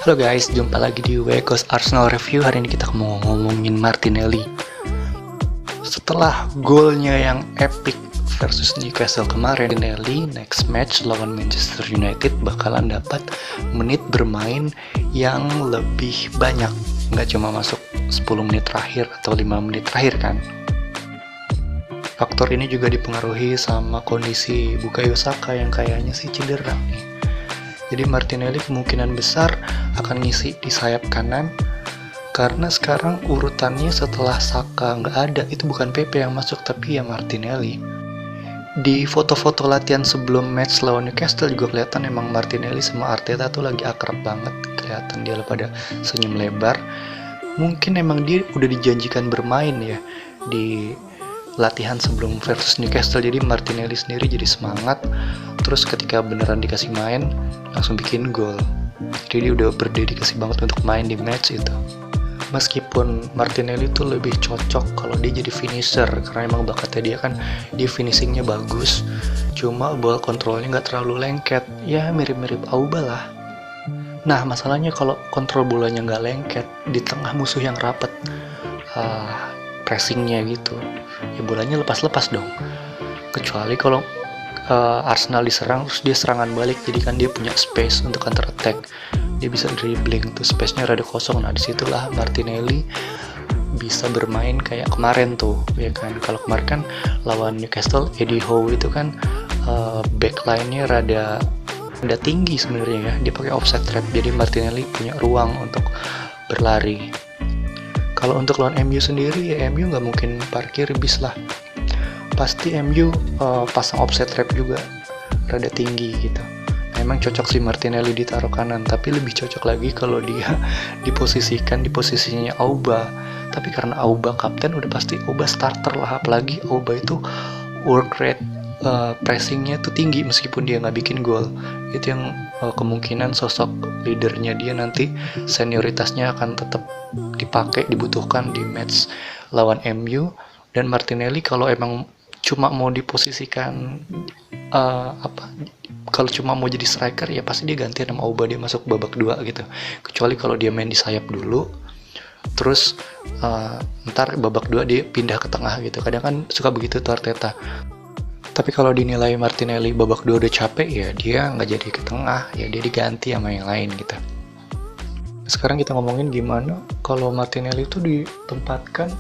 Halo guys, jumpa lagi di Wekos Arsenal Review. Hari ini kita mau ngomongin Martinelli. Setelah golnya yang epic versus Newcastle kemarin, Martinelli next match lawan Manchester United bakalan dapat menit bermain yang lebih banyak. Nggak cuma masuk 10 menit terakhir atau 5 menit terakhir kan. Faktor ini juga dipengaruhi sama kondisi Bukayo Saka yang kayaknya sih cedera nih. Jadi Martinelli kemungkinan besar akan ngisi di sayap kanan, karena sekarang urutannya setelah Saka nggak ada, itu bukan Pepe yang masuk tapi ya Martinelli. Di foto-foto latihan sebelum match lawan Newcastle juga kelihatan emang Martinelli sama Arteta tuh lagi akrab banget, kelihatan dia pada senyum lebar. Mungkin emang dia udah dijanjikan bermain ya di latihan sebelum versus Newcastle, jadi Martinelli sendiri jadi semangat. Terus ketika beneran dikasih main langsung bikin gol, jadi dia udah berdedikasi banget untuk main di match itu. Meskipun Martinelli tuh lebih cocok kalau dia jadi finisher, karena emang bakatnya dia kan di finishingnya bagus, cuma ball controlnya nggak terlalu lengket, ya mirip-mirip Auba lah. Nah masalahnya kalau kontrol bolanya nggak lengket di tengah musuh yang rapet, pressingnya gitu, ya bolanya lepas-lepas dong. Kecuali kalau Arsenal diserang terus dia serangan balik, jadi kan dia punya space untuk counter attack, dia bisa dribbling tuh, space-nya rada kosong. Nah disitulah Martinelli bisa bermain kayak kemarin tuh ya kan. Kalau kemarin kan lawan Newcastle, Eddie Howe itu kan backline-nya rada tinggi sebenarnya ya, dia pakai offside trap, jadi Martinelli punya ruang untuk berlari. Kalau untuk lawan MU sendiri ya MU nggak mungkin parkir bis lah, pasti MU pasang offset trap juga rada tinggi gitu. Memang cocok sih Martinelli ditaruh kanan, tapi lebih cocok lagi kalau dia diposisikan di posisinya Auba. Tapi karena Auba kapten, udah pasti Auba starter lah, apalagi Auba itu work rate pressingnya tuh tinggi meskipun dia nggak bikin gol. Itu yang kemungkinan sosok leadernya dia nanti senioritasnya akan tetap dibutuhkan di match lawan MU. Dan Martinelli kalau emang cuma mau diposisikan kalau cuma mau jadi striker ya pasti dia ganti sama Auba, dia masuk babak 2 gitu. Kecuali kalau dia main di sayap dulu terus ntar babak 2 dia pindah ke tengah gitu, kadang kan suka begitu tuh Arteta. Tapi kalau dinilai Martinelli babak 2 udah capek ya dia nggak jadi ke tengah, ya dia diganti sama yang lain gitu. Sekarang kita ngomongin gimana kalau Martinelli itu ditempatkan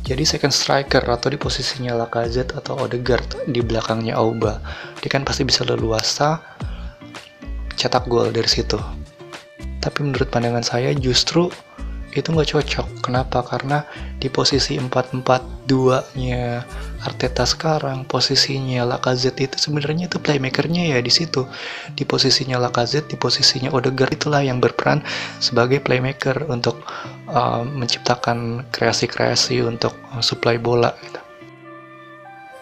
jadi second striker atau di posisinya Lacazette atau Odegaard di belakangnya Auba. Dia kan pasti bisa leluasa cetak gol dari situ. Tapi menurut pandangan saya justru itu nggak cocok. Kenapa? Karena di posisi 4-4-2-nya Arteta sekarang, posisinya Lacazette itu sebenarnya itu playmakernya ya di situ. Di posisinya Lacazette, di posisinya Odegaard, itulah yang berperan sebagai playmaker untuk menciptakan kreasi-kreasi untuk supply bola gitu.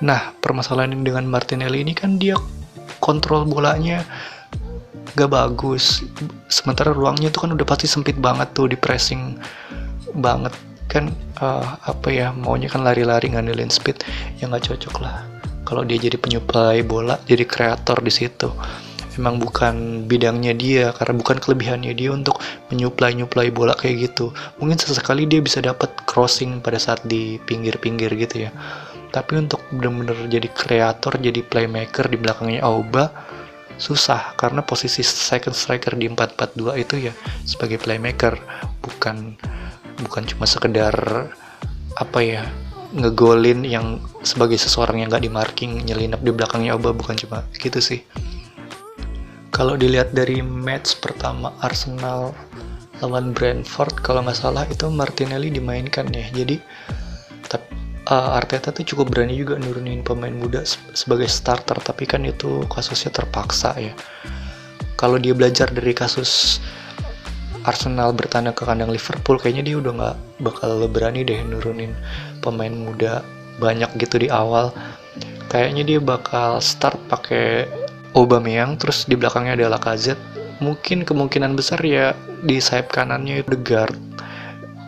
Nah, permasalahan dengan Martinelli ini kan dia kontrol bolanya gak bagus, sementara ruangnya itu kan udah pasti sempit banget tuh, di pressing banget kan, maunya kan lari-lari ngandelin speed, ya nggak cocok lah kalau dia jadi penyuplai bola, jadi kreator di situ. Emang bukan bidangnya dia, karena bukan kelebihannya dia untuk menyuplai bola kayak gitu. Mungkin sesekali dia bisa dapat crossing pada saat di pinggir-pinggir gitu ya, tapi untuk bener-bener jadi kreator, jadi playmaker di belakangnya Auba susah, karena posisi second striker di 4-4-2 itu ya sebagai playmaker, bukan cuma sekedar ngegolin yang sebagai seseorang yang nggak di marking, nyelinap di belakangnya Auba, bukan cuma gitu sih. Kalau dilihat dari match pertama Arsenal lawan Brentford kalau nggak salah itu Martinelli dimainkan ya, jadi Arteta tuh cukup berani juga nurunin pemain muda sebagai starter, tapi kan itu kasusnya terpaksa ya. Kalau dia belajar dari kasus Arsenal bertandang ke kandang Liverpool, kayaknya dia udah nggak bakal berani deh nurunin pemain muda banyak gitu di awal. Kayaknya dia bakal start pakai Aubameyang, terus di belakangnya ada Lacazette. Mungkin kemungkinan besar ya di sayap kanannya itu Odegaard,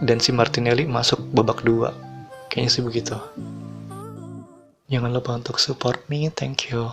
dan si Martinelli masuk babak 2. Kayaknya sih begitu. Jangan lupa untuk support me, thank you.